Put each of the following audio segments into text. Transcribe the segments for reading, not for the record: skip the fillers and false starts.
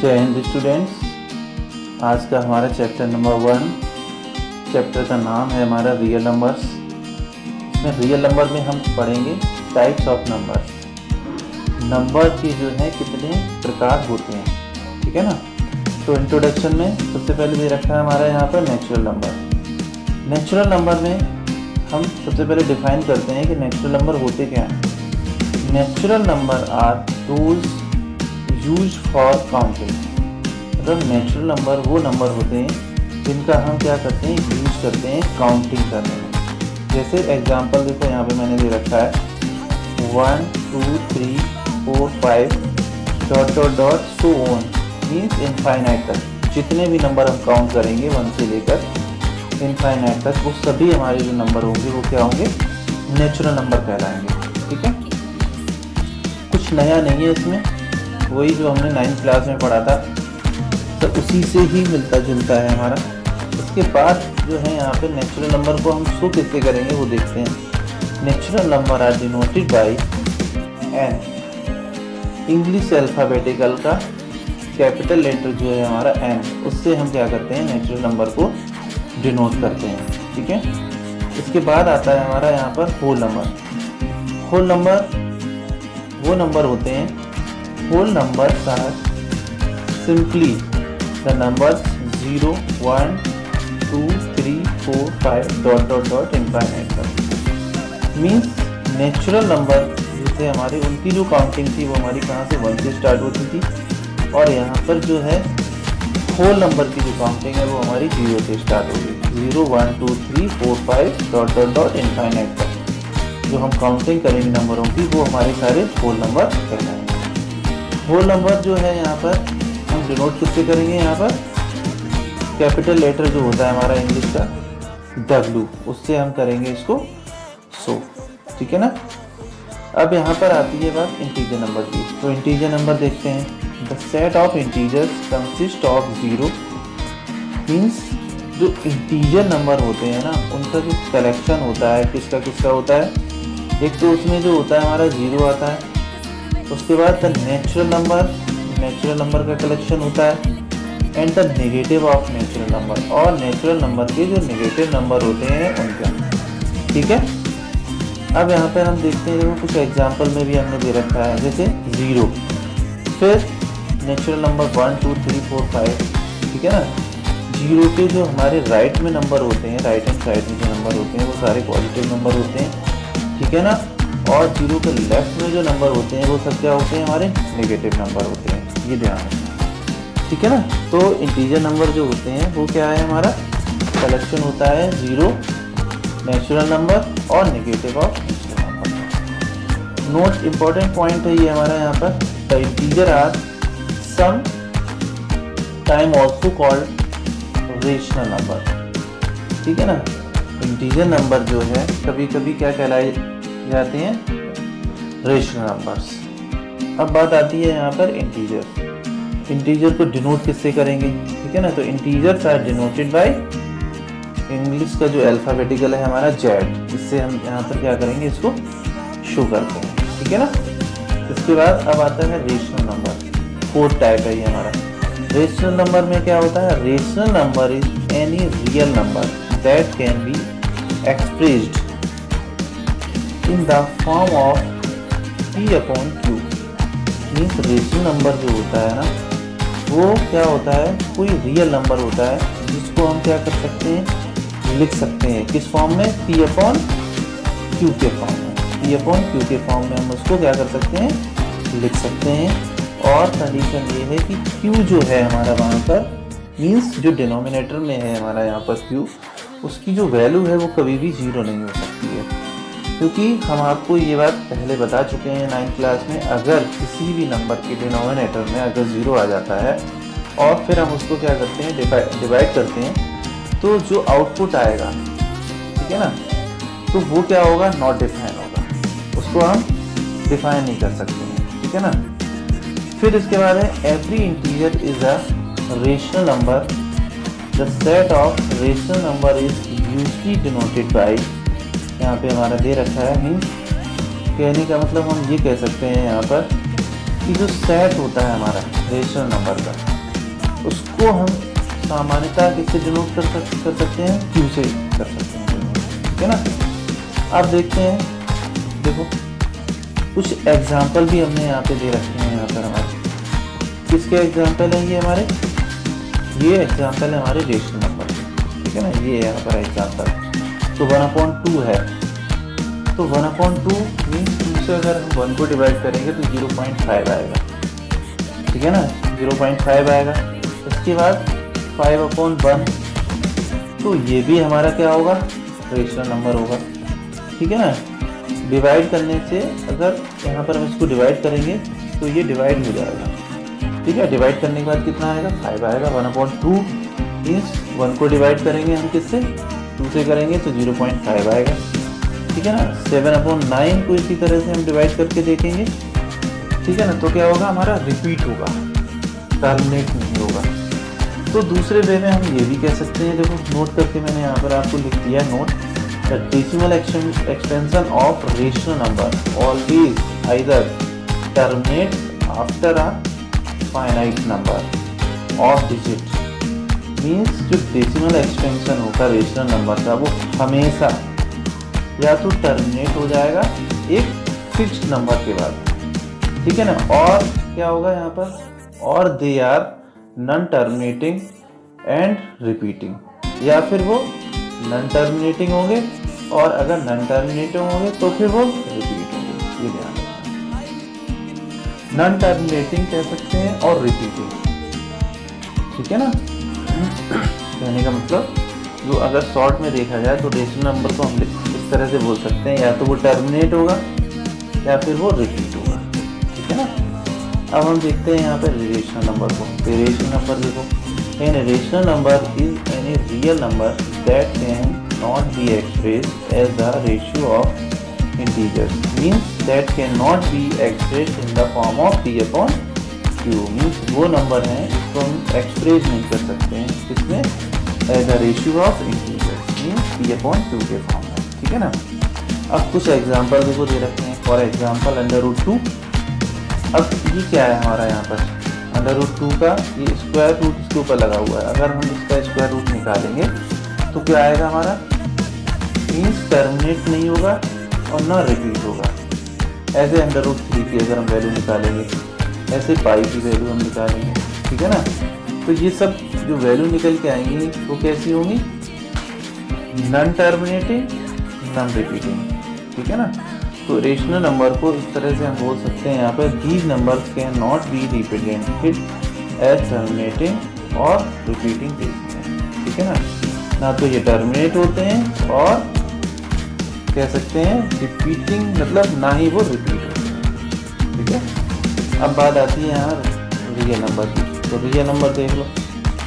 जय हिंद स्टूडेंट्स। आज का हमारा चैप्टर नंबर 1, चैप्टर का नाम है हमारा रियल नंबर्स। इसमें रियल नंबर में हम पढ़ेंगे टाइप्स ऑफ नंबर्स। नंबर के जो है कितने प्रकार होते हैं, ठीक है ना। तो इंट्रोडक्शन में सबसे पहले दे रखा है हमारा यहाँ पर नेचुरल नंबर। नेचुरल नंबर में हम सबसे पहले डिफाइन करते हैं कि नेचुरल नंबर होते क्या हैं। Natural number are those use for counting. मतलब नेचुरल नंबर वो नंबर होते हैं जिनका हम क्या करते हैं, यूज करते हैं काउंटिंग करने में। जैसे एग्जांपल देखो यहाँ पे मैंने दे रखा है 1 2 3 4 5 dot dot dot so on, means infinite तक। जितने भी नंबर हम काउंट करेंगे 1 से लेकर इनफाइनाइट तक, वो सभी हमारे जो नंबर होंगे वो क्या होंगे, नेचुरल नंबर कहलाएंगे। ठीक है, कुछ नया नहीं है इसमें, वही जो हमने 9th क्लास में पढ़ा था, तो उसी से ही मिलता जुलता है हमारा। इसके बाद जो है यहाँ पे नेचुरल नंबर को हम शो किससे करेंगे वो देखते हैं। Natural number are denoted by N. English alphabetical का कैपिटल लेटर जो है हमारा एन, उससे हम क्या करते हैं, नेचुरल नंबर को डिनोट करते हैं। ठीक है, इसके बाद आता है हमारा यहाँ पर होल नंबर। होल नंबर वो नंबर होते हैं, whole numbers are simply the numbers 0 1 2 3 4 5 dot dot dot infinite तक। मीन्स नेचुरल नंबर जैसे हमारे उनकी जो काउंटिंग थी वो हमारी कहाँ से 1 से स्टार्ट होती थी, और यहाँ पर जो है होल नंबर की जो काउंटिंग है वो हमारी 0 से स्टार्ट होगी। 0 1 2 3 4 5 डॉट डॉट डॉट इनफाइनाइट तक जो हम काउंटिंग करेंगे नंबरों की वो हमारे सारे होल नंबर कहलाएंगे। होल नंबर जो है यहाँ पर हम डिनोट किससे करेंगे, यहाँ पर कैपिटल लेटर जो होता है हमारा इंग्लिश का W, उससे हम करेंगे इसको सो। ठीक है ना। अब यहाँ पर आती है बात इंटीजर नंबर की। तो इंटीजर नंबर देखते हैं। The set of integers consist of 0, means जो इंटीजर नंबर होते हैं ना उनका जो कलेक्शन होता है किसका किसका होता है। एक तो उसमें जो होता है हमारा 0 आता है, उसके बाद द नेचुरल नंबर का कलेक्शन होता है, and the negative of natural number, और नेचुरल नंबर के जो नेगेटिव नंबर होते हैं उनका। ठीक है, अब यहाँ पर हम देखते हैं कुछ एग्जांपल में भी हमने दे रखा है, जैसे 0, फिर नेचुरल नंबर 1 2 3 4 5। ठीक है ना। 0 के जो हमारे राइट में नंबर होते हैं, राइट हैंड साइड में जो नंबर होते हैं वो सारे पॉजिटिव नंबर होते हैं। ठीक है ना। और 0 के लेफ्ट में जो नंबर होते हैं वो सब क्या होते हैं, हमारे नेगेटिव नंबर होते हैं। ये ध्यान रखना। ठीक है ना। तो इंटीजर नंबर जो होते हैं वो क्या है, हमारा कलेक्शन होता है 0, नेचुरल नंबर और negative of natural number. Note important point है ये हमारा यहाँ पर, the integer are some time also called rational number. ठीक है ना। इंटीजर नंबर जो है कभी कभी क्या कहलाए जाते हैं, रेशनल नंबर्स। अब बात आती है यहाँ पर इंटीजर। इंटीजर को डिनोट किससे करेंगे, ठीक है ना। तो integers are denoted by, English का जो अल्फ़ाबेटिकल है हमारा Z, इससे हम यहाँ पर क्या करेंगे, इसको शो करते हैं। ठीक है ना। इसके बाद अब आता है रेशनल नंबर। 4th टाइप है ये हमारा। रेशनल नंबर में क्या होता है, rational number is any real number that can be expressed in the form of P/Q। Means rational number जो होता है ना वो क्या होता है, कोई रियल नंबर होता है जिसको हम क्या कर सकते हैं, लिख सकते हैं किस फॉर्म में, P/Q के फॉर्म में। P/Q के फॉर्म में हम उसको क्या कर सकते हैं, लिख सकते हैं। और कंडीशन ये है कि Q जो है हमारा वहाँ पर, मीन्स जो डिनोमिनेटर में है हमारा यहाँ पर Q, उसकी जो वैल्यू है वो कभी भी 0 नहीं हो सकती है। क्योंकि हम आपको ये बात पहले बता चुके हैं 9th क्लास में, अगर किसी भी नंबर के डिनोमिनेटर में अगर 0 आ जाता है और फिर हम उसको क्या करते हैं, डिवाइड करते हैं, तो जो आउटपुट आएगा, ठीक है ना, तो वो क्या होगा, नॉट डिफाइन होगा, उसको हम डिफाइन नहीं कर सकते हैं। ठीक है ना। फिर इसके बाद है every integer is a rational number. The set of rational number is usually denoted by, यहाँ पे हमारा दे रखा है, मीन्स कहने का मतलब हम ये कह सकते हैं यहाँ पर कि जो सेट होता है हमारा रेशनल नंबर का, उसको हम सामान्यतः किससे डिनोट कर सकते हैं, Q से कर सकते हैं, ठीक है ना। अब देखते हैं, देखो कुछ एग्जाम्पल भी हमने यहाँ पे दे रखे हैं। यहाँ पर हमारे किसके एग्जाम्पल हैं, ये हमारे ये एग्जाम्पल है हमारे रेशनल नंबर, ठीक है ना। ये यहाँ पर एग्जाम्पल तो 1/2 है, तो 1/2 मीन्स 2 से अगर हम 1 को डिवाइड करेंगे तो 0.5 आएगा, ठीक है ना, 0.5 आएगा। इसके बाद 5/1, तो ये भी हमारा क्या होगा, रेशनल नंबर होगा, ठीक है ना। डिवाइड करने से अगर यहाँ पर हम इसको डिवाइड करेंगे तो ये डिवाइड हो जाएगा, ठीक है। डिवाइड करने के बाद कितना आएगा, 5 आएगा। 1/2 मीन्स 1 को डिवाइड करेंगे हम किससे, 2 से करेंगे तो 0.5 आएगा, ठीक है ना। 7/9 को इसी तरह से हम डिवाइड करके देखेंगे, ठीक है ना, तो क्या होगा, हमारा रिपीट होगा, टर्मिनेट नहीं होगा। तो दूसरे वे में हम ये भी कह सकते हैं, देखो नोट करके मैंने यहाँ पर आपको लिख दिया note, the decimal extension of rational number always either terminate after a finite number of digit. Means जो डेसिमल एक्सटेंशन होगा रेशनल नंबर का वो हमेशा या तो टर्मिनेट हो जाएगा एक फिक्स्ड नंबर के बाद, ठीक है ना, और क्या होगा यहाँ पर, और they are non terminating and repeating, या फिर वो नॉन टर्मिनेटिंग होंगे और अगर नॉन टर्मिनेटिंग होंगे तो फिर वो रिपीट होंगे, ये ध्यान रखना। नॉन टर्मिनेटिंग कह सकते हैं और रिपीटिंग, ठीक है ना। कहने का मतलब जो अगर शॉर्ट में देखा जाए तो रेशनल नंबर को हम इस तरह से बोल सकते हैं, या तो वो टर्मिनेट होगा या फिर वो रिपीट होगा, ठीक है ना। अब हम देखते हैं यहाँ पर रेशनल नंबर को। रेशनल नंबर देखो, an rational number is any real number that can not be expressed as a ratio of integers, means that can not be expressed in the form of P/Q। Means वो number हैं जिसको हम express नहीं कर सकते हैं इसमें as a ratio of integers, means P/Q के फॉर्म में, ठीक है ना। अब कुछ एग्जाम्पल देखो दे रखे हैं, फॉर एग्जाम्पल √2। अब ये क्या है हमारा यहाँ पर, √2 का ये स्क्वायर रूट इसके ऊपर लगा हुआ है। अगर हम इसका स्क्वायर रूट निकालेंगे तो क्या आएगा हमारा, मीन्स टर्मिनेट नहीं होगा और ना रिपीट होगा। ऐसे √3 की अगर हम वैल्यू निकालेंगे, ऐसे पाई की वैल्यू हम निकालेंगे, ठीक है ना। तो ये सब जो वैल्यू निकल के आएंगी वो कैसी होंगी, नॉन टर्मिनेटिंग नॉन रिपीटिंग, ठीक है ना। तो रेशनल नंबर को इस तरह से हम बोल सकते हैं यहाँ पर, these numbers can not be represented as terminating और रिपीटिंग केस में, ठीक है ना तो ये टर्मिनेट होते हैं और कह सकते हैं रिपीटिंग, मतलब ना ही वो रिपीट होते हैं, ठीक है। अब बात आती है यहाँ रियल नंबर की। तो रियल नंबर देख लो,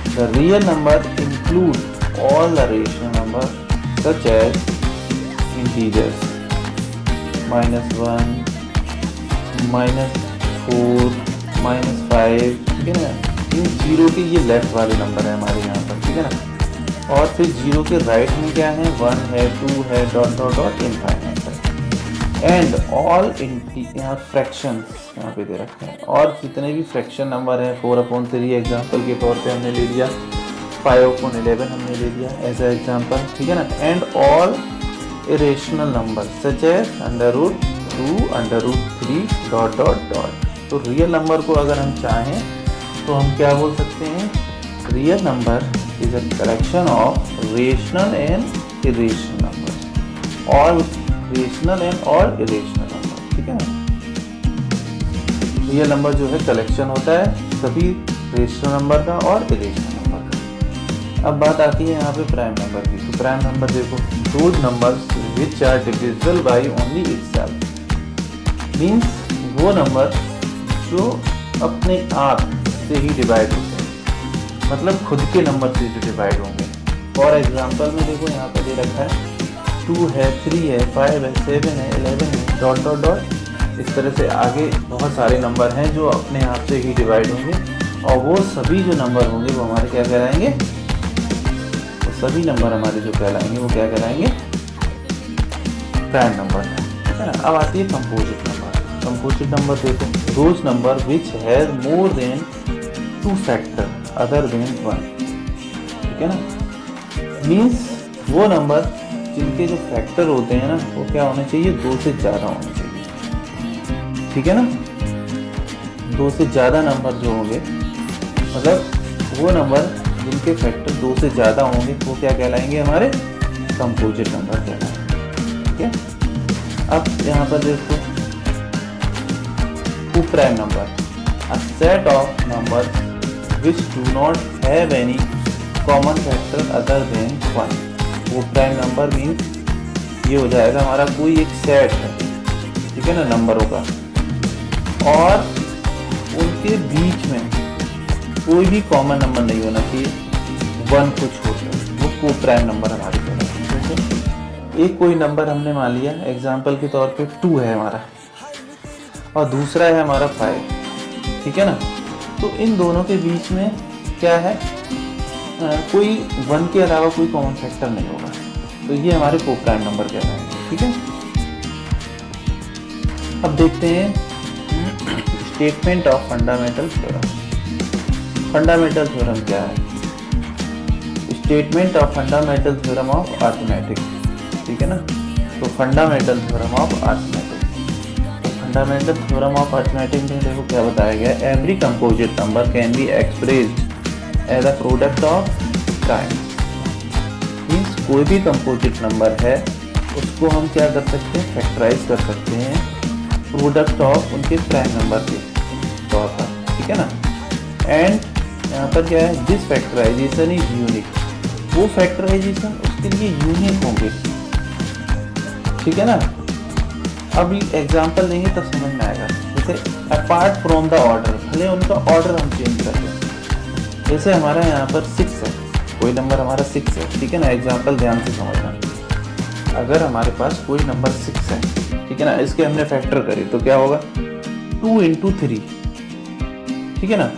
the real number include all the rational number such as integers -1, -4, -5, ठीक है ना। इन जीरो के ये लेफ्ट वाले नंबर है हमारे यहाँ पर, ठीक है ना। और फिर जीरो के राइट में क्या है, 1 है, 2 है, डॉट डॉट डॉट इनफाइनाइट है। एंड ऑल यहाँ फ्रैक्शन यहाँ पे दे रखे हैं, और जितने भी फ्रैक्शन नंबर हैं 4/3 एग्जाम्पल के तौर पे हमने ले लिया, 5/11 हमने ले लिया एज ए एग्जाम्पल, ठीक है ना। And all irrational number such as √2, √3, dot dot dot. तो रियल नंबर को अगर हम चाहें तो हम क्या बोल सकते हैं, real number is a collection of rational and irrational number, all rational and all irrational number, ठीक है ना। रियल नंबर जो है कलेक्शन होता है सभी रेशनल नंबर का और इरेशनल नंबर का। अब बात आती है यहाँ पे प्राइम नंबर की। तो प्राइम नंबर देखो, those numbers which are divisible by only itself, means वो नंबर जो अपने आप से ही डिवाइड होते हैं, मतलब खुद के नंबर से जो डिवाइड होंगे। फॉर एग्जांपल में देखो यहाँ पे दे रखा है 2 है, 3 है, 5 है, 7 है, 11 है, डॉट डॉट डॉट। इस तरह से आगे बहुत सारे नंबर हैं जो अपने आप से ही डिवाइड होंगे, और वो सभी जो नंबर होंगे वो हमारे क्या कहलाएंगे, तो सभी नंबर हमारे जो कहलाएंगे वो क्या कहलाएंगे, प्राइम नंबर, ठीक है ना। अब आती है कंपोजिट नंबर। कंपोजिट नंबर देखो, those number which has more than 2 factor, other than 1, ठीक है ना। मीन्स वो नंबर जिनके जो फैक्टर होते हैं ना वो क्या होने चाहिए, 2 से ज़्यादा होने चाहिए, ठीक है ना। 2 से ज़्यादा नंबर जो होंगे, मतलब वो नंबर जिनके फैक्टर 2 से ज़्यादा होंगे वो क्या कहलाएंगे, हमारे कंपोजिट नंबर कहलाएंगे, ठीक है। अब यहाँ पर देखो, two prime number, a set of number which do not have any common factor other than 1। वो प्राइम नंबर मीन्स ये हो जाएगा हमारा कोई एक सेट है, ठीक है ना, नंबरों का, और उनके बीच में कोई भी कॉमन नंबर नहीं होना चाहिए, 1 को छोड़कर, वो को प्राइम नंबर हमारी कहलाएगा। जैसे एक कोई नंबर हमने मान लिया एग्जाम्पल के तौर पे 2 है हमारा, और दूसरा है हमारा 5, ठीक है ना। तो इन दोनों के बीच में क्या है, कोई 1 के अलावा कोई कॉमन फैक्टर नहीं होगा, तो ये हमारे को प्राइम नंबर कहलाएंगे, ठीक है। अब देखते हैं statement of fundamental theorem. Fundamental theorem क्या है, statement of fundamental theorem of arithmetic, ठीक है ना। तो फंडामेंटल थ्योरम ऑफ अरिथमेटिक, तो फंडामेंटल थ्योरम ऑफ अरिथमेटिक में देखो क्या बताया गया, every composite number can be expressed as a product of prime. Means कोई भी कंपोजिट नंबर है उसको हम क्या कर सकते हैं, फैक्टराइज कर सकते हैं प्रोडक्ट ऑफ उनके प्राइम नंबर के तौर पर, ठीक है ना। एंड यहाँ पर क्या है, दिस फैक्टराइजेशन इज यूनिक, वो फैक्टराइजेशन उसके लिए यूनिक होंगे, ठीक है ना। अब एग्जाम्पल लेंगे तब समझ में आएगा। जैसे अपार्ट फ्रॉम द ऑर्डर, भले उनका ऑर्डर हम चेंज कर दें, जैसे हमारा यहाँ पर 6 है, कोई नंबर हमारा 6 है, ठीक है ना। एग्जाम्पल ध्यान से समझना, अगर हमारे पास कोई नंबर 6 है, ठीक है ना, इसके हमने फैक्टर करे तो क्या होगा, 2 × 3, ठीक है ना।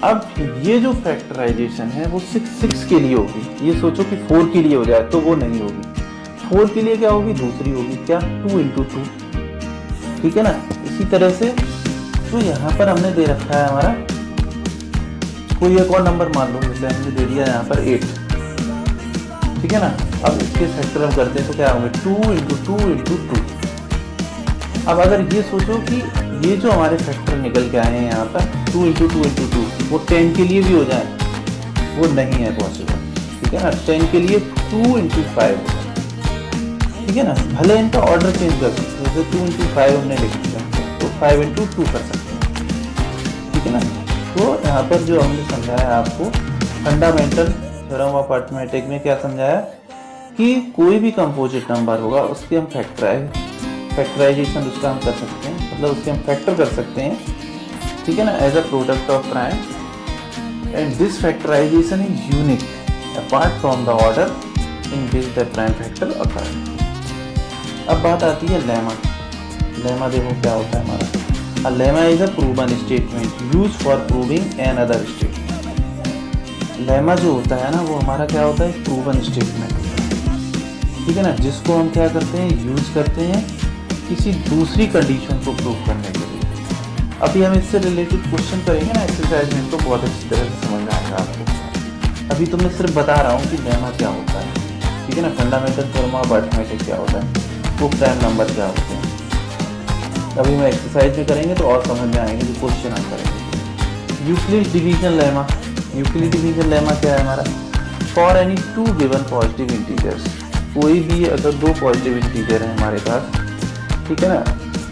अब ये जो फैक्टराइजेशन है वो 6 के लिए होगी, ये सोचो कि 4 के लिए हो जाए तो वो नहीं होगी, 4 के लिए क्या होगी, दूसरी होगी, क्या, 2 × 2, ठीक है ना। इसी तरह से तो यहाँ पर हमने दे रखा है हमारा कोई एक और नंबर मान लो, जैसे हमने दे दिया यहाँ पर 8, ठीक है ना। अब इसके फैक्टर हम करते हैं तो क्या होंगे, 2 × 2 × 2। अब अगर ये सोचो कि ये जो हमारे फैक्टर निकल के आए हैं यहाँ पर 2 × 2 × 2 वो 10 के लिए भी हो जाए, वो नहीं है पॉसिबल, ठीक है ना। 10 के लिए 2 × 5 होगा, ठीक है ना। भले इनका ऑर्डर चेंज कर सकते हैं, जैसे 2 × 5 हमने लिख दिया तो 5 × 2 कर सकते हैं, ठीक है ना। तो यहाँ पर जो हमने समझाया आपको फंडामेंटल थ्योरम ऑफ अरिथमेटिक में क्या समझाया कि कोई भी कंपोजिट नंबर होगा उसके हम फैक्टराइजेशन उसका हम कर सकते हैं, मतलब उसके हम फैक्टर कर सकते हैं, ठीक है ना, as a product of prime, and this factorization is unique apart from the order in which the prime factor occur. अब बात आती है लेमा। लेमा देखो क्या होता है हमारा, a lemma is a proven statement used for proving another statement। Lemma जो होता है ना वो हमारा क्या होता है, प्रूवन स्टेटमेंट होता है, ठीक है ना, जिसको हम क्या करते हैं, यूज करते हैं किसी दूसरी कंडीशन को प्रूव करने के लिए। अभी हम इससे रिलेटेड क्वेश्चन करेंगे ना एक्सरसाइज में, तो बहुत अच्छी तरह से समझ में आएगा आपको। अभी तो मैं सिर्फ बता रहा हूँ कि लेमा क्या होता है, ठीक है ना, फंडामेंटल थ्योरम ऑफ अरिथमेटिक क्या होता है, वो प्राइम नंबर क्या होते हैं। अभी मैं एक्सरसाइज में करेंगे तो और समझ में आएंगे जो क्वेश्चन हम करेंगे। Euclid division lemma. Euclid division lemma क्या है हमारा, for any 2 given positive integers, कोई भी अगर 2 पॉजिटिव इंटीजर हैं हमारे पास, ठीक है ना,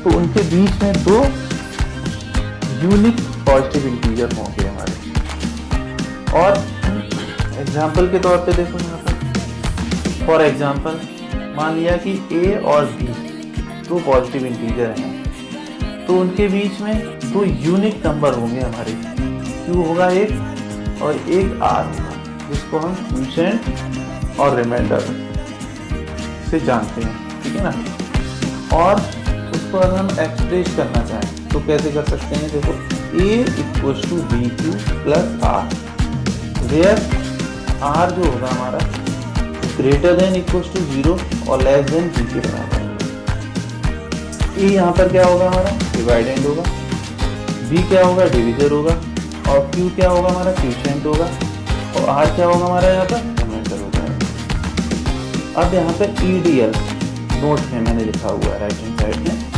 तो उनके बीच में 2 यूनिक पॉजिटिव इंटीजर होंगे हमारे। और एग्जाम्पल के तौर पे देखो यहाँ पर, फॉर एग्जाम्पल मान लिया कि ए और बी 2 पॉजिटिव इंटीजर हैं, तो उनके बीच में 2 यूनिक नंबर होंगे हमारे, Q होगा एक और एक R होगा, जिसको हम क्वोशिएंट और रिमाइंडर से जानते हैं, ठीक है ना। और उसको अगर हम एक्सप्रेस करना चाहें तो कैसे कर सकते हैं, देखो A = BQ + R, where R जो होगा हमारा > 0 और B के बराबर। ए यहाँ पर क्या होगा हमारा, डिवाइडेंड होगा, बी क्या होगा, डिविजर होगा, और Q क्या होगा हमारा, क्यूशेंट होगा, और R क्या होगा हमारा यहाँ पर, एमिटर होगा। अब यहाँ पे EDL नोट में मैंने लिखा हुआ है राइट हैंड साइड में,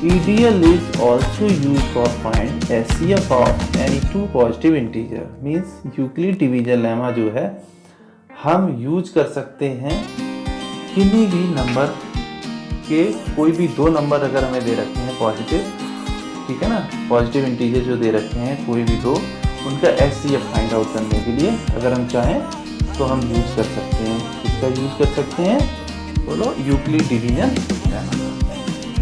EDL is also used for find SCF of any two positive integer, means Euclid division lemma जो है हम यूज कर सकते हैं किन्हीं भी नंबर के, कोई भी दो नंबर अगर हमें दे रखे हैं पॉजिटिव, ठीक है ना, पॉजिटिव इंटीजर जो दे रखे हैं कोई भी दो, उनका SCF फाइंड आउट करने के लिए अगर हम चाहें तो हम यूज कर सकते हैं, किसका यूज कर सकते हैं, बोलो, यूक्लिड डिवीजन लेमा,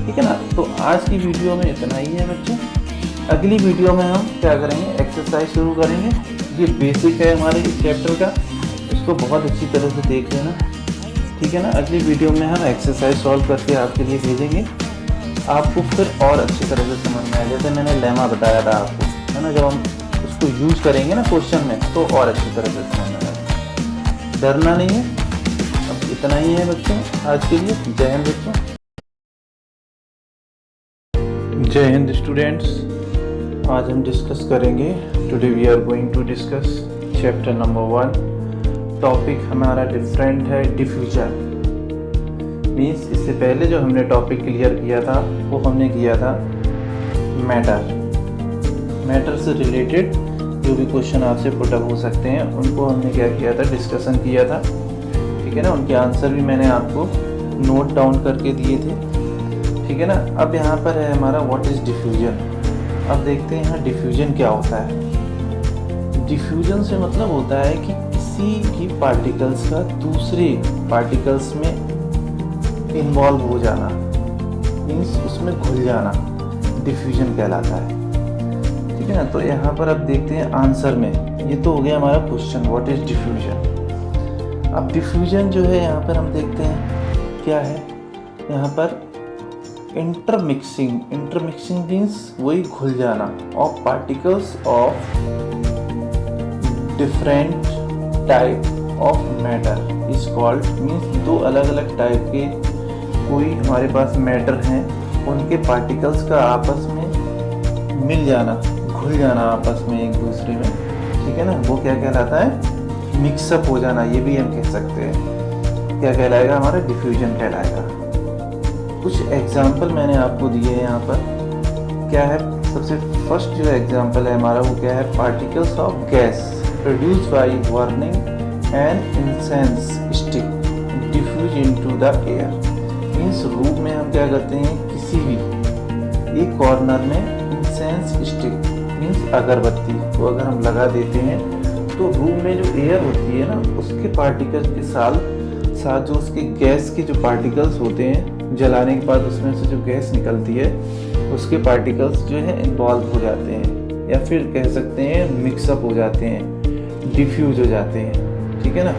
ठीक है ना। तो आज की वीडियो में इतना ही है बच्चों। अगली वीडियो में हम क्या करेंगे, एक्सरसाइज शुरू करेंगे। ये बेसिक है हमारे इस चैप्टर का, इसको बहुत अच्छी तरह से देख लेना, ठीक है ना। अगली वीडियो में हम एक्सरसाइज सॉल्व करके आपके लिए भेजेंगे, आपको फिर और अच्छी तरह से समझ में आए। जैसे मैंने लेमा बताया था आपको, है ना, जब हम उसको यूज करेंगे ना क्वेश्चन में तो और अच्छी तरह से समझ में आएगा, डरना नहीं है। अब इतना ही है बच्चों आज के लिए। जय हिंद बच्चों, जय हिंद स्टूडेंट्स। आज हम डिस्कस करेंगे, today we are going to discuss chapter number 1। Topic हमारा डिफरेंट है, डिफ्यूजन। मीन्स इससे पहले जो हमने टॉपिक क्लियर किया था वो हमने किया था मैटर। मैटर से रिलेटेड जो भी क्वेश्चन आपसे पुटअप हो सकते हैं उनको हमने क्या किया था, डिस्कशन किया था, ठीक है ना। उनके आंसर भी मैंने आपको नोट डाउन करके दिए थे, ठीक है ना। अब यहाँ पर है हमारा व्हाट इज़ डिफ्यूजन। अब देखते हैं यहाँ डिफ्यूजन क्या होता है। डिफ्यूजन से मतलब होता है कि किसी भी पार्टिकल्स का दूसरे पार्टिकल्स में इन्वॉल्व हो जाना, मीन्स उसमें घुल जाना, डिफ्यूजन कहलाता है, ठीक है ना। तो यहाँ पर अब देखते हैं आंसर में, ये तो हो गया हमारा क्वेश्चन व्हाट इज़ डिफ्यूजन। अब डिफ्यूजन जो है यहाँ पर हम देखते हैं क्या है, यहाँ पर इंटरमिक्सिंग मीन्स वही घुल जाना of particles of different type of matter is called, means दो अलग अलग टाइप के कोई हमारे पास मैटर हैं, उनके पार्टिकल्स का आपस में मिल जाना, घुल जाना आपस में एक दूसरे में, ठीक है ना, वो क्या कहलाता है, मिक्सअप हो जाना। ये भी हम कह सकते हैं, क्या कहलाएगा, हमारा डिफ्यूजन कहलाएगा। कुछ एग्जाम्पल मैंने आपको दिए हैं यहाँ पर, क्या है, सबसे फर्स्ट जो एग्जाम्पल है हमारा वो क्या है, particles of gas produce by burning an incense stick diffuse into the air. Means room में हम क्या करते हैं, किसी भी एक कॉर्नर में इंसेंस स्टिक मीन्स अगरबत्ती को अगर हम लगा देते हैं तो रूम में जो एयर होती है ना उसके पार्टिकल्स के साथ जो उसके गैस के जो पार्टिकल्स होते हैं, जलाने के बाद उसमें से जो गैस निकलती है उसके पार्टिकल्स जो है इन्वॉल्व हो जाते हैं, या फिर कह सकते हैं मिक्सअप हो जाते हैं, डिफ्यूज हो जाते हैं, ठीक है ना।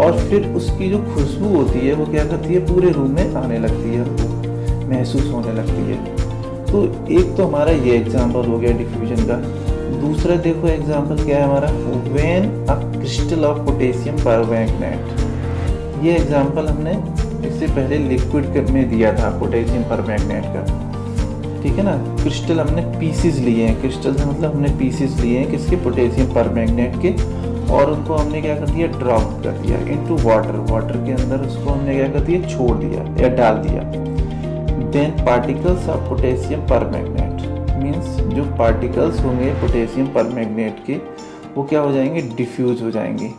और फिर उसकी जो खुशबू होती है वो क्या करती है, पूरे रूम में आने लगती है, हमको महसूस होने लगती है। तो एक तो हमारा ये एग्जाम्पल हो गया डिफ्यूजन का। दूसरा देखो एग्जाम्पल क्या है हमारा, when a crystal of potassium permanganate. ये एग्जाम्पल हमने इससे पहले लिक्विड में दिया था पोटेशियम परमैंगनेट का, ठीक है ना। क्रिस्टल हमने पीसेस लिए हैं, क्रिस्टल से मतलब हमने पीसेस लिए हैं किसके, पोटेशियम परमैंगनेट के, और उनको हमने क्या कर दिया, ड्रॉप कर दिया इनटू वाटर। वाटर के अंदर उसको हमने क्या कर दिया, छोड़ दिया या डाल दिया। Then particles of potassium permanganate means जो पार्टिकल्स होंगे पोटेशियम परमैंगनेट के वो क्या हो जाएंगे, डिफ्यूज हो जाएंगे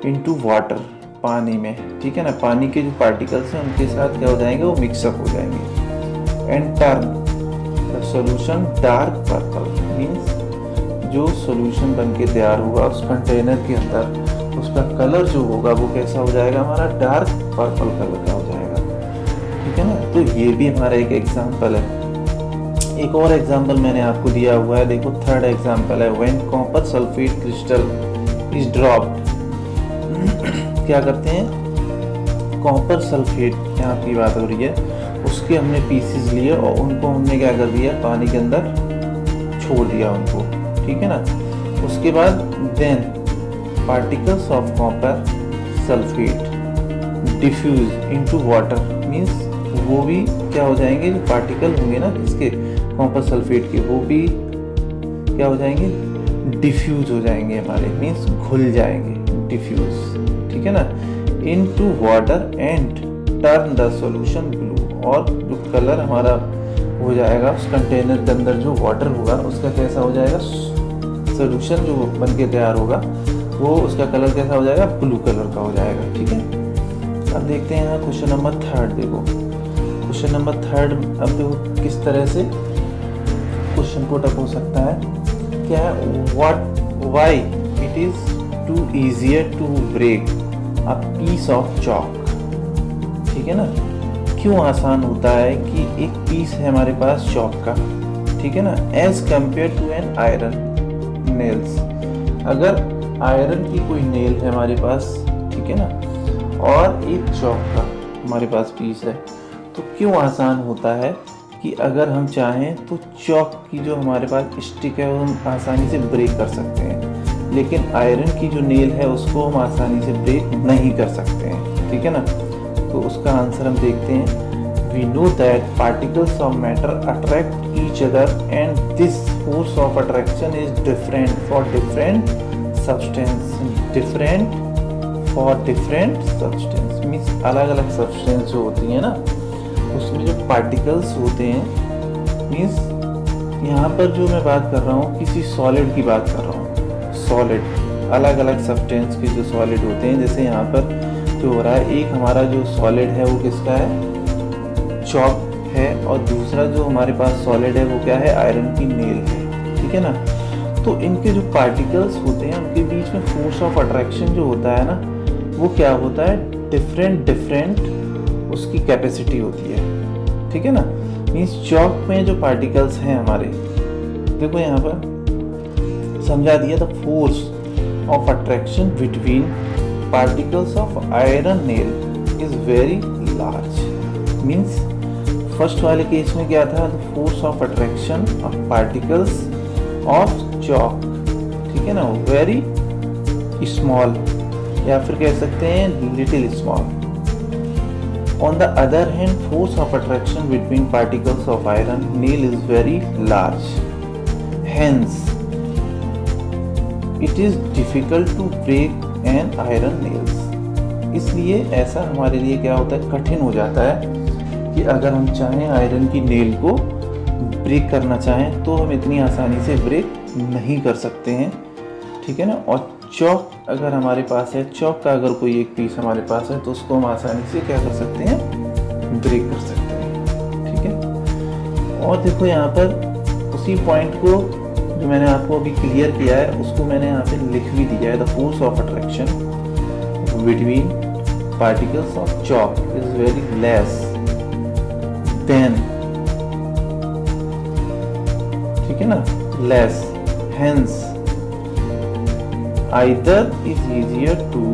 इनटू वाटर, पानी में, ठीक है ना। पानी के जो पार्टिकल्स हैं उनके साथ क्या हो जाएंगे, वो मिक्सअप हो जाएंगे। And turn the solution dark purple means जो सॉल्यूशन बन के तैयार होगा उस कंटेनर के अंदर उसका कलर जो होगा वो कैसा हो जाएगा, हमारा डार्क पर्पल कलर का हो जाएगा, ठीक है ना। तो ये भी हमारा एक एग्जाम्पल है। एक और एग्जाम्पल मैंने आपको दिया हुआ है, देखो थर्ड एग्जाम्पल है, when copper sulphate crystal is dropped. क्या करते हैं, कॉपर सल्फेट यहाँ की बात हो रही है, उसके हमने पीसेस लिए और उनको हमने क्या कर दिया, पानी के अंदर छोड़ दिया उनको, ठीक है ना। उसके बाद then particles of copper sulphate diffuse into water means वो भी क्या हो जाएंगे, जो पार्टिकल होंगे ना इसके कॉपर सल्फेट के, वो भी क्या हो जाएंगे, डिफ्यूज हो जाएंगे हमारे, मीन्स घुल जाएंगे, डिफ्यूज, ठीक है ना, into water and turn the solution blue. और जो कलर हमारा हो जाएगा उस कंटेनर के अंदर जो वाटर होगा उसका कैसा हो जाएगा, सॉल्यूशन जो बन के तैयार होगा वो उसका कलर कैसा हो जाएगा, ब्लू कलर का हो जाएगा, ठीक है। अब देखते हैं यहाँ क्वेश्चन नंबर 3। देखो क्वेश्चन नंबर 3, अब देखो किस तरह से क्वेश्चन पुट अप हो सकता है। क्या है, why it is too easier to break a piece of chalk, ठीक है ना, क्यों आसान होता है कि एक पीस है हमारे पास चॉक का, ठीक है ना, as compare to an iron nails. अगर आयरन की कोई नेल है हमारे पास, ठीक है ना, और एक चॉक का हमारे पास पीस है, तो क्यों आसान होता है कि अगर हम चाहें तो चॉक की जो हमारे पास स्टिक है वो हम आसानी से ब्रेक कर सकते हैं, लेकिन आयरन की जो नेल है उसको हम आसानी से ब्रेक नहीं कर सकते हैं, ठीक है ना। तो उसका आंसर हम देखते हैं। We know that particles of matter attract each other and this force of attraction is different for different substance, different for different substance means अलग अलग substance जो होती है ना उसमें जो particles होते हैं, means यहाँ पर जो मैं बात कर रहा हूँ किसी solid की बात कर रहा हूँ, solid अलग अलग substance के जो solid होते हैं, जैसे यहाँ पर जो हो रहा है, एक हमारा जो solid है वो किसका है, चॉक है, और दूसरा जो हमारे पास सॉलिड है वो क्या है, आयरन की नेल है, ठीक है ना। तो इनके जो पार्टिकल्स होते हैं उनके बीच में फोर्स ऑफ अट्रैक्शन जो होता है ना वो क्या होता है, डिफरेंट उसकी कैपेसिटी होती है, ठीक है ना। मीन्स चॉक में जो पार्टिकल्स हैं हमारे, देखो यहाँ पर समझा दिया, the force of attraction between particles of iron nail is very large. Means first वाले केस में क्या था, force of attraction of particles of chalk, ठीक है ना, वेरी स्मॉल या फिर कह सकते हैं little small. On the other hand force of attraction between particles of iron nail is very large, hence it is difficult to break an iron nails. इसलिए ऐसा हमारे लिए क्या होता है, कठिन हो जाता है कि अगर हम चाहें आयरन की नेल को ब्रेक करना चाहें तो हम इतनी आसानी से ब्रेक नहीं कर सकते हैं, ठीक है ना। और चॉक अगर हमारे पास है, चॉक का अगर कोई एक पीस हमारे पास है तो उसको हम आसानी से क्या कर सकते हैं, ब्रेक कर सकते हैं, ठीक है। और देखो यहाँ पर उसी पॉइंट को जो मैंने आपको अभी क्लियर किया है उसको मैंने यहाँ पे लिख भी दिया है, the force of attraction between particles of chalk is very less than, ठीक है ना, less, hence either is easier to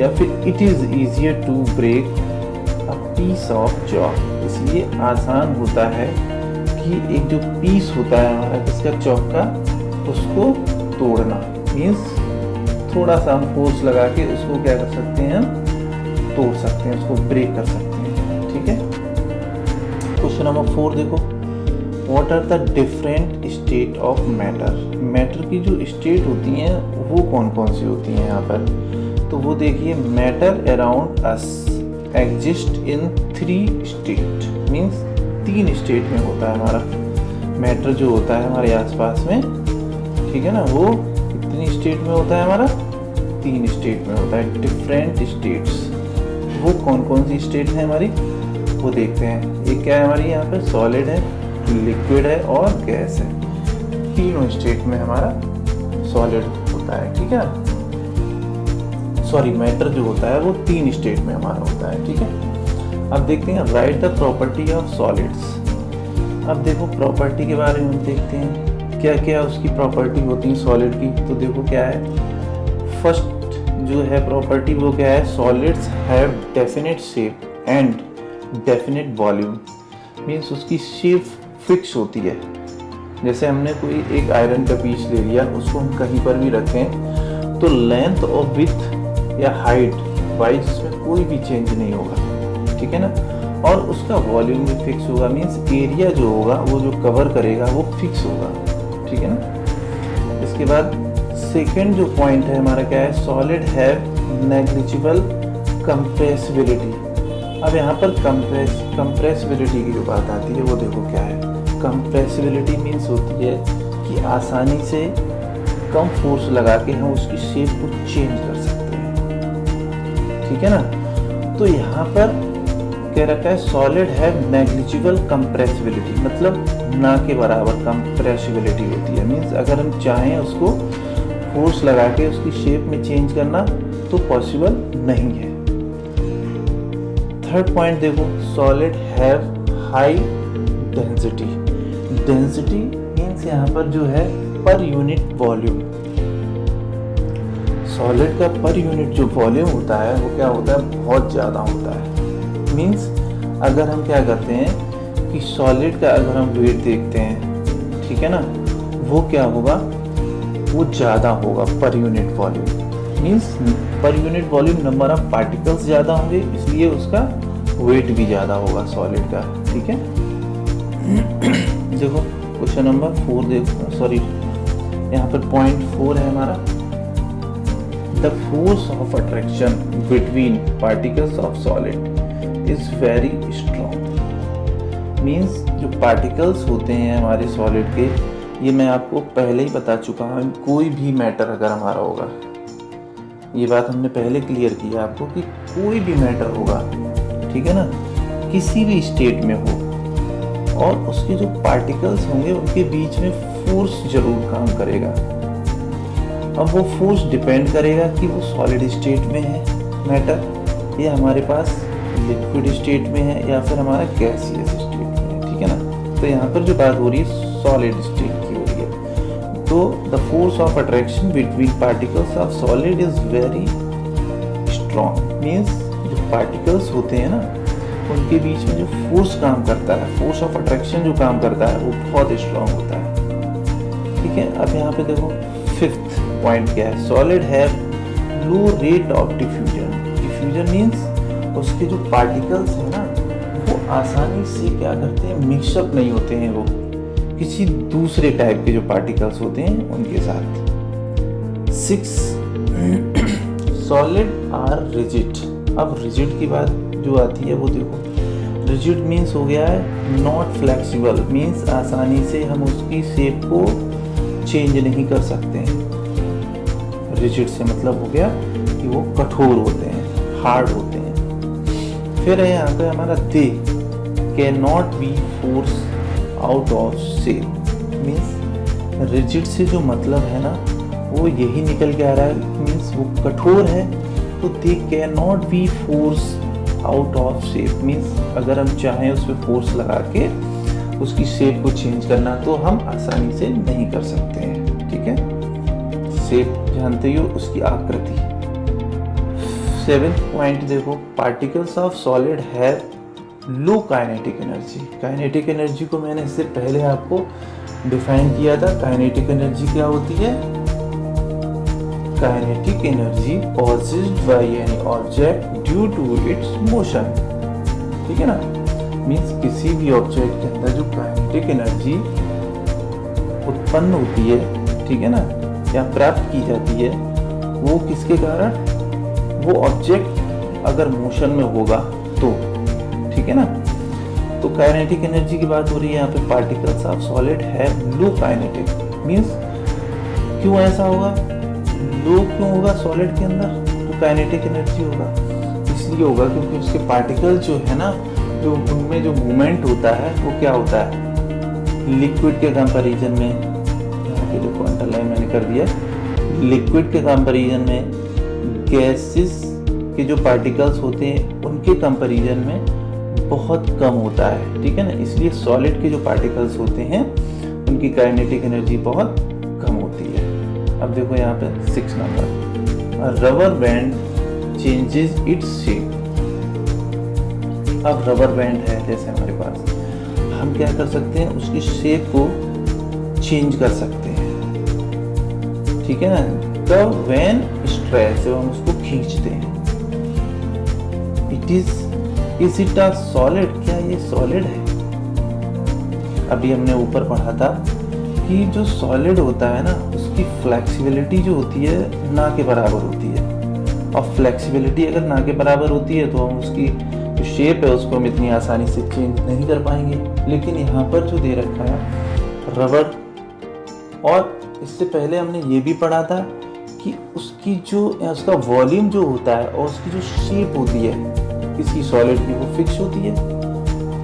या फिर it is easier to break a piece of chalk. इसलिए आसान होता है कि एक जो पीस होता है हमारा किसका, चॉक का, उसको तोड़ना। मीन्स थोड़ा सा हम फोर्स लगा के उसको क्या कर सकते हैं, हम तोड़ सकते हैं, उसको ब्रेक कर सकते हैं, ठीक है। क्वेश्चन नंबर 4 देखो, what are the different state of matter. Matter की जो स्टेट होती हैं वो कौन कौन सी होती हैं यहाँ पर, तो वो देखिए, matter around us exist in 3 state, means 3 state में होता है हमारा मैटर जो होता है हमारे आसपास में, ठीक है ना। वो कितनी स्टेट में होता है हमारा, 3 स्टेट में होता है, डिफरेंट स्टेट्स। वो कौन कौन सी स्टेट है हमारी वो देखते हैं। एक क्या है हमारी यहाँ पे, सॉलिड है, लिक्विड है और गैस है। तीनों स्टेट में हमारा सॉलिड होता है, ठीक है, सॉरी मैटर जो होता है वो 3 स्टेट में हमारा होता है, ठीक है। अब देखते हैं, right the property of solids. अब देखो प्रॉपर्टी के बारे में देखते हैं, क्या क्या उसकी प्रॉपर्टी होती है सॉलिड की। तो देखो क्या है, फर्स्ट जो है प्रॉपर्टी वो क्या है, solids have definite shape and definite volume. Means उसकी शेप फिक्स होती है। जैसे हमने कोई एक आयरन का पीस ले लिया, उसको हम कहीं पर भी रखें तो लेंथ और विड्थ या हाइट वाइज उसमें कोई भी चेंज नहीं होगा, ठीक है ना। और उसका वॉल्यूम भी फिक्स होगा, मीन्स एरिया जो होगा वो जो कवर करेगा वो फिक्स होगा, ठीक है ना। इसके इसके बाद सेकंड जो पॉइंट है हमारा क्या है, सॉलिड हैव नेग्लिजिबल कंप्रेसिबिलिटी। अब यहाँ पर कंप्रेसिबिलिटी की जो बात आती है वो देखो क्या है। कंप्रेसिबिलिटी मीन्स होती है कि आसानी से कम फोर्स लगा के हम उसकी शेप को चेंज कर सकते हैं, ठीक है ना। तो यहाँ पर कह रखा है सॉलिड हैव नेग्लिजिबल कंप्रेसिबिलिटी, मतलब ना के बराबर कंप्रेसिबिलिटी होती है। मीन्स अगर हम चाहें उसको फोर्स लगा के उसकी शेप में चेंज करना तो पॉसिबल नहीं है। थर्ड पॉइंट देखो, solid have high density. Density means यहाँ पर जो है पर यूनिट वॉल्यूम। सॉलिड का पर यूनिट जो वॉल्यूम होता है वो क्या होता है, बहुत ज़्यादा होता है। मीन्स अगर हम क्या करते हैं कि सॉलिड का अगर हम वेट देखते हैं, ठीक है ना, वो क्या होगा, वो ज़्यादा होगा per unit volume. Means per unit volume number of particles ज़्यादा होंगे, इसलिए उसका वेट भी ज़्यादा होगा सॉलिड का, ठीक है। देखो क्वेश्चन नंबर 4 देखो, सॉरी यहाँ पर पॉइंट 4 है हमारा। The force of attraction between particles of solid is very strong. Means जो पार्टिकल्स होते हैं हमारे सॉलिड के, ये मैं आपको पहले ही बता चुका हूँ। कोई भी मैटर अगर हमारा होगा, ये बात हमने पहले क्लियर किया आपको कि कोई भी मैटर होगा, ठीक है ना, किसी भी स्टेट में हो, और उसके जो पार्टिकल्स होंगे उनके बीच में फोर्स जरूर काम करेगा। अब वो फोर्स डिपेंड करेगा कि वो सॉलिड स्टेट में है मैटर, या हमारे पास लिक्विड स्टेट में है, या फिर हमारा गैसियस स्टेट में है, ठीक है ना। तो यहाँ पर जो बात हो रही है सॉलिड स्टेट की हो रही है। तो the force of attraction between particles of solid is very strong. Means जो पार्टिकल्स होते हैं ना, उनके बीच में जो फोर्स काम करता है, फोर्स ऑफ अट्रैक्शन जो काम करता है, वो बहुत स्ट्रॉन्ग होता है, ठीक है। अब यहाँ पे देखो फिफ्थ पॉइंट क्या है, solid have low rate of diffusion. Diffusion means उसके जो पार्टिकल्स हैं ना, वो आसानी से क्या करते हैं, मिक्सअप नहीं होते हैं वो किसी दूसरे टाइप के जो पार्टिकल्स होते हैं उनके साथ। 6 सॉलिड आर रिजिड। अब रिजिड की बात जो आती है वो देखो, रिजिड मीन्स हो गया है नॉट फ्लेक्सिबल। मीन्स आसानी से हम उसकी शेप को चेंज नहीं कर सकते हैं। रिजिड से मतलब हो गया कि वो कठोर होते हैं, हार्ड होते हैं। फिर है यहाँ पे हमारा they can not B force out of shape. Means rigid से जो मतलब है ना, वो यही निकल के आ रहा है। मीन्स वो कठोर है, तो they can not B force out of shape. Means अगर हम चाहें उस पर फोर्स लगा के उसकी शेप को चेंज करना, तो हम आसानी से नहीं कर सकते हैं, ठीक है। शेप जानते ही हो, उसकी आकृति। 7th पॉइंट देखो, particles of solid have low kinetic energy. Kinetic energy को मैंने इससे पहले आपको डिफाइन किया था। काइनेटिक एनर्जी क्या होती है, kinetic energy possessed by any object due to its motion, ठीक है ना। मीन्स किसी भी ऑब्जेक्ट के अंदर जो काइनेटिक एनर्जी उत्पन्न होती है, ठीक है ना, या प्राप्त की जाती है, वो किसके कारण, वो ऑब्जेक्ट अगर मोशन में होगा तो, ठीक है ना। तो काइनेटिक एनर्जी की बात हो रही है यहाँ पे। Particles of solid have low kinetic. Means क्यों ऐसा होगा, लो क्यों होगा सॉलिड के अंदर, तो काइनेटिक एनर्जी होगा, इसलिए होगा क्योंकि उसके पार्टिकल जो है ना, जो उनमें जो मूवमेंट होता है वो क्या होता है, लिक्विड के कंपैरिजन में, यहाँ पे देखो अंडरलाइन मैंने कर दिया, लिक्विड के कंपैरिजन में गैसेस के जो पार्टिकल्स होते हैं उनके कंपैरिजन में बहुत कम होता है, ठीक है ना। इसलिए सॉलिड के जो पार्टिकल्स होते हैं उनकी काइनेटिक एनर्जी बहुत कम होती है। अब देखो यहाँ पे 6 number, rubber band changes its shape. अब रबर बैंड है जैसे हमारे पास, हम क्या कर सकते हैं, उसकी शेप को चेंज कर सकते हैं, ठीक है ना। तब व्हेन स्ट्रेस, जब हम उसको खींचते हैं, इज इट अ सॉलिड, क्या ये सॉलिड है। अभी हमने ऊपर पढ़ा था कि जो सॉलिड होता है ना, उसकी उसकी फ्लेक्सिबिलिटी जो होती है ना के बराबर होती है। और फ्लेक्सिबिलिटी अगर ना के बराबर होती है तो हम उसकी जो शेप है उसको हम इतनी आसानी से चेंज नहीं कर पाएंगे। लेकिन यहाँ पर जो दे रखा है रबर, और इससे पहले हमने ये भी पढ़ा था कि उसकी जो उसका वॉल्यूम जो होता है और उसकी जो शेप होती है किसी सॉलिड की वो फिक्स होती है।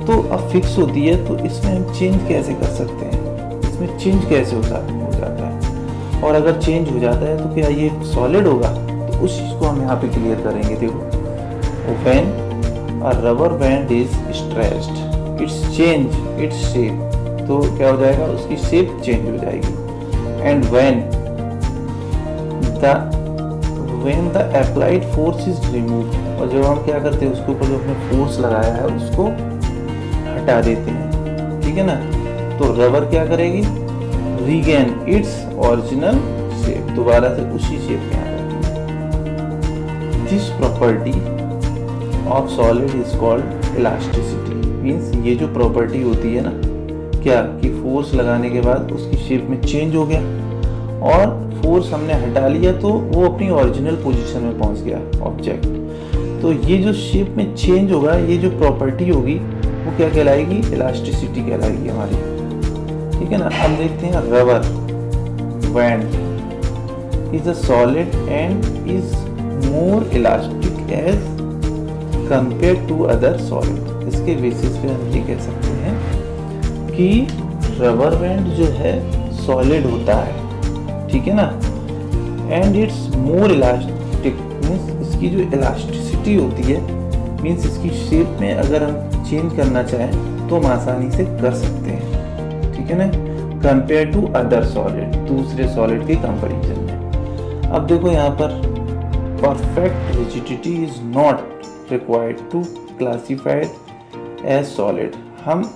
तो अब फिक्स होती है तो इसमें हम चेंज कैसे कर सकते हैं, इसमें चेंज कैसे हो जाता है, और अगर चेंज हो जाता है तो क्या ये सॉलिड होगा? तो उस चीज़ को हम यहाँ पे क्लियर करेंगे। देखो, when a rubber band is stretched it's change its shape, तो क्या हो जाएगा, उसकी शेप चेंज हो जाएगी। And when the applied force is removed, और जब हम क्या करते हैं उसके ऊपर जो हमने फोर्स लगाया है उसको हटा देते हैं, ठीक है ना, तो रबर क्या करेगी, रीगेन इट्स ओरिजिनल शेप, दोबारा से उसी शेप में आ जाती है। This property of solid is called elasticity. Means ये जो प्रॉपर्टी होती है ना, क्या कि फोर्स लगाने के बाद उसकी शेप में चेंज हो गया और फोर्स हमने हटा लिया तो वो अपनी ओरिजिनल पोजीशन में पहुंच गया ऑब्जेक्ट। तो ये जो शेप में चेंज होगा, ये जो प्रॉपर्टी होगी वो क्या कहलाएगी, इलास्टिसिटी कहलाएगी हमारी, ठीक है ना। अब देखते हैं, rubber band is a solid and is more elastic as compare to other solid. इसके बेसिस पे हम ये कह सकते हैं कि रबर बैंड जो है सॉलिड होता है, ठीक है ना, and it's more elastic, means इसकी जो इलास्टिसिटी होती है, मीन्स इसकी शेप में अगर हम चेंज करना चाहें तो हम आसानी से कर सकते हैं, ठीक है ना, कंपेयर टू अदर सॉलिड, दूसरे सॉलिड के कंपैरिजन में। अब देखो यहाँ पर, perfect rigidity is not required to classified as solid. हम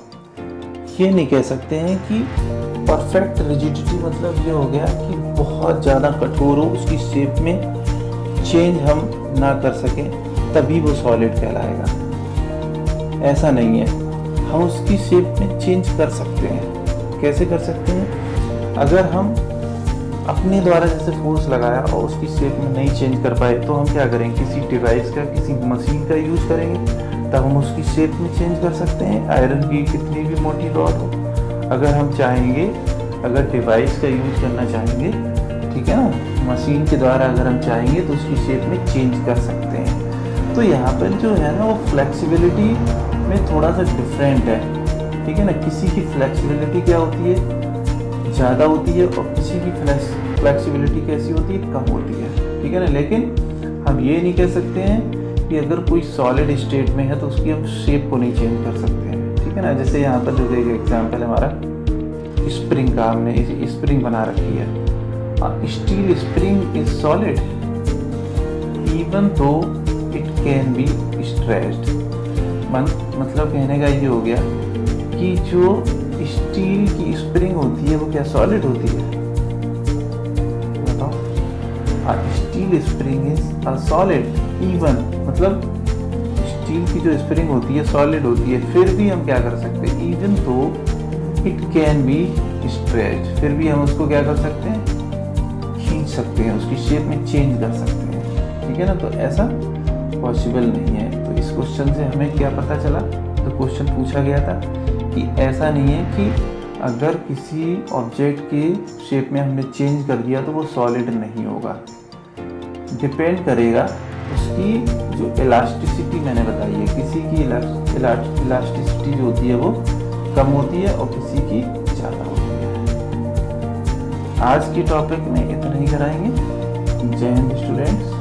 ये नहीं कह सकते हैं कि परफेक्ट रिजिडिटी मतलब ये हो गया कि बहुत ज़्यादा कठोर हो, उसकी शेप में चेंज हम ना कर सकें तभी वो सॉलिड कहलाएगा। ऐसा नहीं है, हम उसकी शेप में चेंज कर सकते हैं। कैसे कर सकते हैं? अगर हम अपने द्वारा जैसे फोर्स लगाया और उसकी शेप में नहीं चेंज कर पाए तो हम क्या करेंगे, किसी डिवाइस का, किसी मशीन का यूज़ करेंगे, तब हम उसकी शेप में चेंज कर सकते हैं। आयरन की कितनी भी मोटी रॉड हो, अगर हम चाहेंगे, अगर डिवाइस का यूज करना चाहेंगे, ठीक है ना, मशीन के द्वारा अगर हम चाहेंगे तो उसकी शेप में चेंज कर सकते हैं। तो यहाँ पर जो है ना वो फ्लेक्सिबिलिटी में थोड़ा सा डिफरेंट है, ठीक है ना। किसी की फ्लेक्सिबिलिटी क्या होती है, ज़्यादा होती है, और किसी की फ्लेक्सिबिलिटी कैसी होती है, कम होती है, ठीक है ना। लेकिन हम ये नहीं कह सकते हैं कि अगर कोई सॉलिड स्टेट में है तो उसकी हम शेप को नहीं चेंज कर सकते हैं, ठीक है ना। जैसे यहाँ पर जो एक एग्जाम्पल है हमारा स्प्रिंग का, हमने स्प्रिंग बना रखी है, steel spring is solid even though it can be stretched. मतलब कहने का ये हो गया कि जो स्टील की स्प्रिंग होती है वो क्या सॉलिड होती है, बताओ। Steel spring is a solid even, मतलब स्टील की जो स्प्रिंग होती है सॉलिड होती है, फिर भी हम क्या कर सकते हैं, even though it can be stretched, फिर भी हम उसको क्या कर सकते हैं, खींच सकते हैं, उसकी शेप में चेंज कर सकते हैं, ठीक है ना। तो ऐसा पॉसिबल नहीं है। तो इस क्वेश्चन से हमें क्या पता चला, तो क्वेश्चन पूछा गया था कि ऐसा नहीं है कि अगर किसी ऑब्जेक्ट की शेप में हमने चेंज कर दिया तो वो सॉलिड नहीं होगा। डिपेंड करेगा उसकी जो इलास्टिसिटी मैंने बताई है, किसी की इलास्टिसिटी जो होती है वो कम होती है और किसी की ज़्यादा होती है। आज की टॉपिक में इतना ही कराएंगे। जय हिंद स्टूडेंट्स।